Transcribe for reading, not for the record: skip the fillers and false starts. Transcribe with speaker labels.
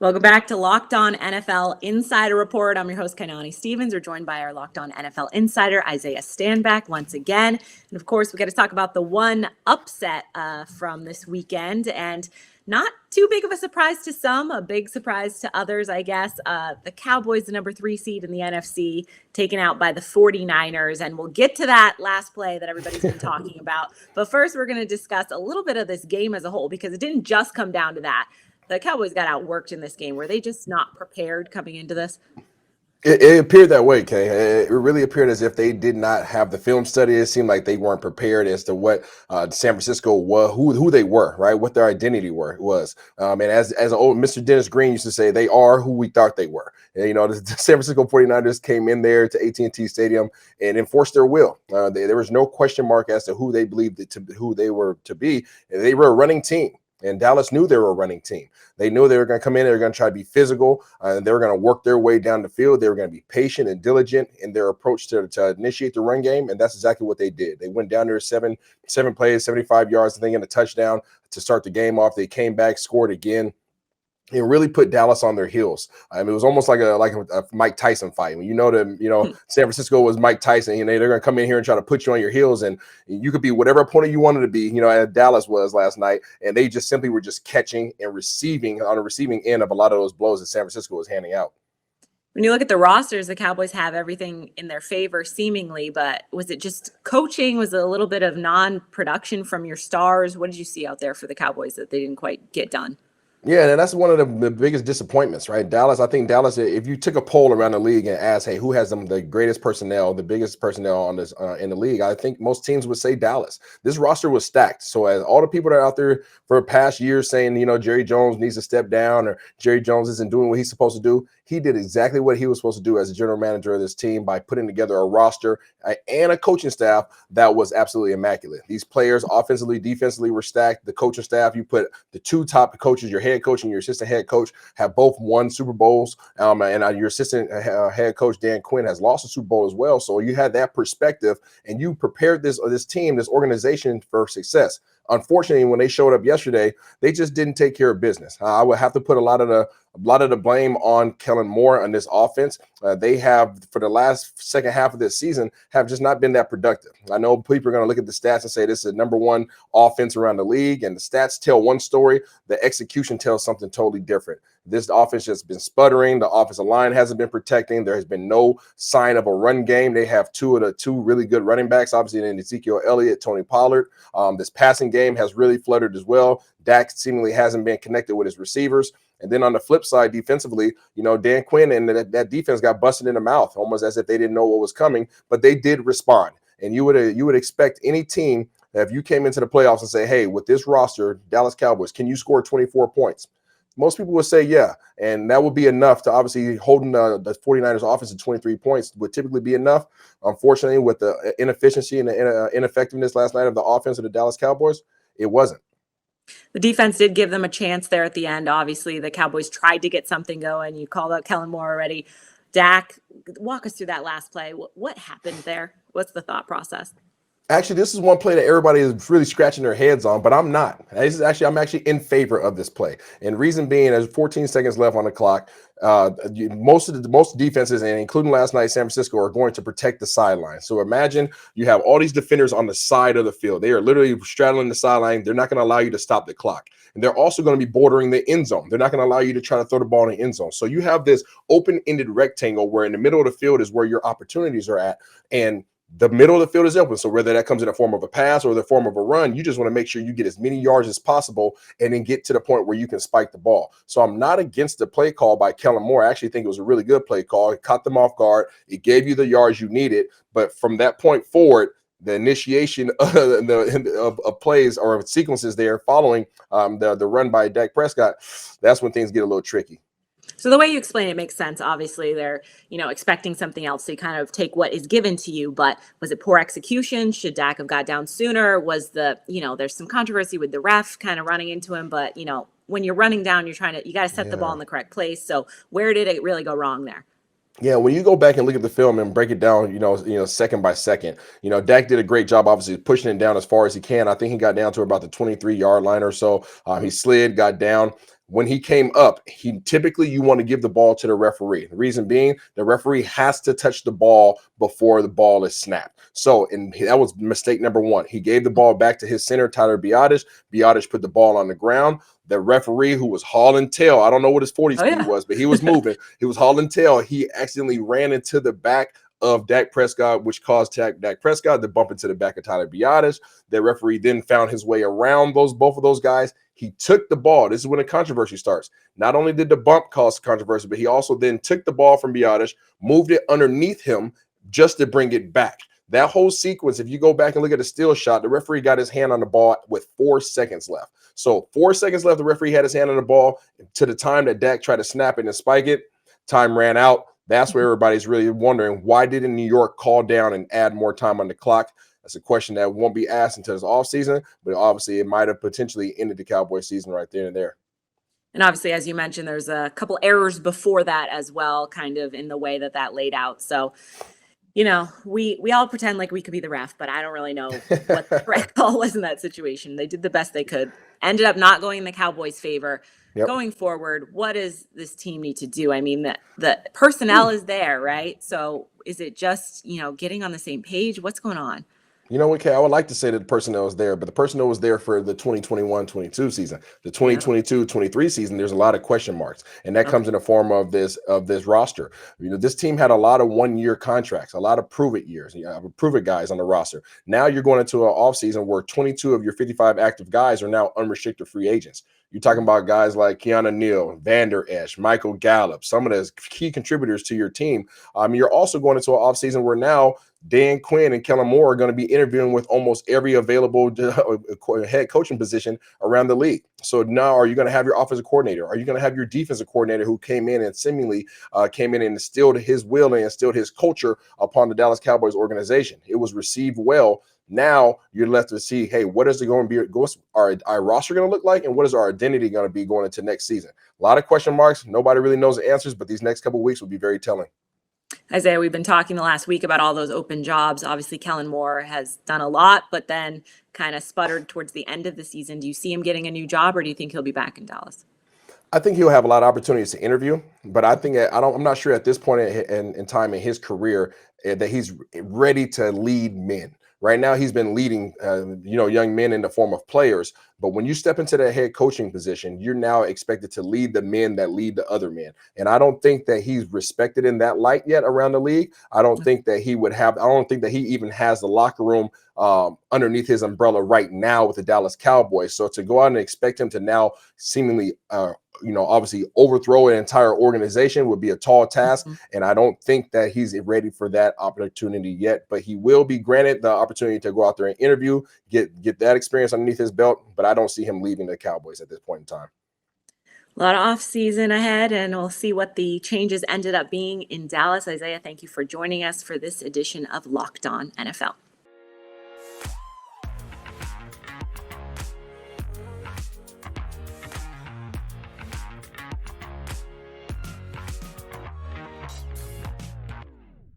Speaker 1: Welcome back to Locked On NFL Insider Report. I'm your host, Kainani Stevens. We're joined by our Locked On NFL Insider, Isaiah Stanback, once again. And of course, we got to talk about the one upset from this weekend. And not too big of a surprise to some, a big surprise to others, I guess. The Cowboys, the number 3 seed in the NFC, taken out by the 49ers. And we'll get to that last play that everybody's been talking about. But first, we're going to discuss a little bit of this game as a whole, because it didn't just come down to that. The Cowboys got outworked in this game. Were they just not prepared coming into this?
Speaker 2: It appeared that way, Kay. It really appeared as if they did not have the film study. It seemed like they weren't prepared as to what San Francisco was, who they were, right? What their identity was. And as old Mr. Dennis Green used to say, they are who we thought they were. And, the San Francisco 49ers came in there to AT&T Stadium and enforced their will. There was no question mark as to who they believed who they were to be. And they were a running team. And Dallas knew they were a running team. They knew they were going to come in. They were going to try to be physical. And they were going to work their way down the field. They were going to be patient and diligent in their approach to initiate the run game. And that's exactly what they did. They went down there seven plays, 75 yards, I think, in a touchdown to start the game off. They came back, scored again. It really put Dallas on their heels. It was almost like a Mike Tyson fight. San Francisco was Mike Tyson. They're going to come in here and try to put you on your heels, and you could be whatever opponent you wanted to be. As Dallas was last night, and they just simply were just catching and receiving on the receiving end of a lot of those blows that San Francisco was handing out.
Speaker 1: When you look at the rosters, the Cowboys have everything in their favor, seemingly. But was it just coaching? Was it a little bit of non-production from your stars? What did you see out there for the Cowboys that they didn't quite get done?
Speaker 2: Yeah, and that's one of the biggest disappointments, right? I think Dallas, if you took a poll around the league and asked, hey, who has the greatest personnel, the biggest personnel on this in the league, I think most teams would say Dallas. This roster was stacked. So as all the people that are out there for past years saying, Jerry Jones needs to step down or Jerry Jones isn't doing what he's supposed to do, he did exactly what he was supposed to do as a general manager of this team by putting together a roster and a coaching staff that was absolutely immaculate. These players offensively, defensively were stacked. The coaching staff, you put the two top coaches, your head coach and your assistant head coach, have both won Super Bowls. And your assistant head coach, Dan Quinn, has lost a Super Bowl as well. So you had that perspective and you prepared this team, this organization for success. Unfortunately, when they showed up yesterday, they just didn't take care of business. I would have to put a lot of the blame on Kellen Moore on this offense. They have, for the last second half of this season, have just not been that productive. I know people are going to look at the stats and say this is the number one offense around the league, and the stats tell one story. The execution tells something totally different. This offense has been sputtering. The offensive line hasn't been protecting. There has been no sign of a run game. They have two really good running backs, obviously, in Ezekiel Elliott, Tony Pollard. This passing game has really fluttered as well. Dak seemingly hasn't been connected with his receivers. And then on the flip side, defensively, Dan Quinn and that defense got busted in the mouth, almost as if they didn't know what was coming, but they did respond. And you would expect any team that if you came into the playoffs and say, hey, with this roster, Dallas Cowboys, can you score 24 points? Most people would say, yeah. And that would be enough to obviously holding the 49ers offense to 23 points would typically be enough. Unfortunately, with the inefficiency and the ineffectiveness last night of the offense of the Dallas Cowboys, it wasn't.
Speaker 1: The defense did give them a chance there at the end. Obviously, the Cowboys tried to get something going. You called out Kellen Moore already. Dak, walk us through that last play. What happened there? What's the thought process?
Speaker 2: Actually, this is one play that everybody is really scratching their heads on, but I'm not. I'm actually in favor of this play. And reason being, there's 14 seconds left on the clock. Most defenses, and including last night, San Francisco, are going to protect the sideline. So imagine you have all these defenders on the side of the field. They are literally straddling the sideline. They're not going to allow you to stop the clock. And they're also going to be bordering the end zone. They're not going to allow you to try to throw the ball in the end zone. So you have this open-ended rectangle where in the middle of the field is where your opportunities are at. And the middle of the field is open. So whether that comes in the form of a pass or the form of a run, you just want to make sure you get as many yards as possible and then get to the point where you can spike the ball. So I'm not against the play call by Kellen Moore. I actually think it was a really good play call. It caught them off guard. It gave you the yards you needed. But from that point forward, the initiation of plays or sequences there following the run by Dak Prescott, that's when things get a little tricky.
Speaker 1: So the way you explain it makes sense. Obviously, they're, expecting something else. So you kind of take what is given to you. But was it poor execution? Should Dak have got down sooner? Was there's some controversy with the ref kind of running into him. But, when you're running down, you got to set the ball in the correct place. So where did it really go wrong there?
Speaker 2: Yeah, when you go back and look at the film and break it down, second by second, Dak did a great job, obviously, pushing it down as far as he can. I think he got down to about the 23-yard line or so. He slid, got down. when he came up, he typically you want to give the ball to the referee. The reason being, the referee has to touch the ball before the ball is snapped. So, and that was mistake number one. He gave the ball back to his center, Tyler Biadasz. Biadasz put the ball on the ground. The referee, who was hauling tail, I don't know what his 40 speed was, but he was moving. He was hauling tail. He accidentally ran into the back of Dak Prescott, which caused Dak Prescott to bump into the back of Tyler Biadasz. The referee then found his way around both of those guys. He took the ball. This is when the controversy starts. Not only did the bump cause controversy, but he also then took the ball from Biadasz, moved it underneath him just to bring it back. That whole sequence, if you go back and look at the still shot, the referee got his hand on the ball with 4 seconds left. So 4 seconds left, the referee had his hand on the ball to the time that Dak tried to snap it and spike it. Time ran out. That's where everybody's really wondering, why didn't New York call down and add more time on the clock? That's a question that won't be asked until this offseason, but obviously it might have potentially ended the Cowboys season right there and there.
Speaker 1: And obviously, as you mentioned, there's a couple errors before that as well, kind of in the way that laid out. So, you know, we all pretend like we could be the ref, but I don't really know what the correct call was in that situation. They did the best they could. Ended up not going in the Cowboys' favor.
Speaker 2: Yep.
Speaker 1: Going forward, what does this team need to do? I mean, the personnel is there, right? So is it just, getting on the same page? What's going on?
Speaker 2: You know what, Kay? I would like to say that the personnel is there, but the personnel was there for the 2021-22 season. The 2022-23 season, there's a lot of question marks, and that comes in the form of this roster. This team had a lot of one-year contracts, a lot of prove-it years, prove-it guys on the roster. Now you're going into an offseason where 22 of your 55 active guys are now unrestricted free agents. You're talking about guys like Keanu Neal, Vander Esch, Michael Gallup, some of those key contributors to your team. You're also going into an offseason where now Dan Quinn and Kellen Moore are going to be interviewing with almost every available head coaching position around the league. So now, are you going to have your offensive coordinator? Are you going to have your defensive coordinator who came in and seemingly came in and instilled his will and instilled his culture upon the Dallas Cowboys organization? It was received well. Now you're left to see, hey, what is it going to be? What's our roster going to look like? And what is our identity going to be going into next season? A lot of question marks. Nobody really knows the answers, but these next couple of weeks will be very telling.
Speaker 1: Isaiah, we've been talking the last week about all those open jobs. Obviously, Kellen Moore has done a lot, but then kind of sputtered towards the end of the season. Do you see him getting a new job, or do you think he'll be back in Dallas?
Speaker 2: I think he'll have a lot of opportunities to interview, but I'm not sure at this point in time in his career that he's ready to lead men. Right now, he's been leading, young men in the form of players. But when you step into that head coaching position, you're now expected to lead the men that lead the other men. And I don't think that he's respected in that light yet around the league. I don't think that he even has the locker room underneath his umbrella right now with the Dallas Cowboys. So to go out and expect him to now seemingly, obviously overthrow an entire organization would be a tall task. And I don't think that he's ready for that opportunity yet, but he will be granted the opportunity to go out there and interview, get that experience underneath his belt. But I don't see him leaving the Cowboys at this point in time.
Speaker 1: A lot of off season ahead, and we'll see what the changes ended up being in Dallas. Isaiah, thank you for joining us for this edition of Locked On NFL.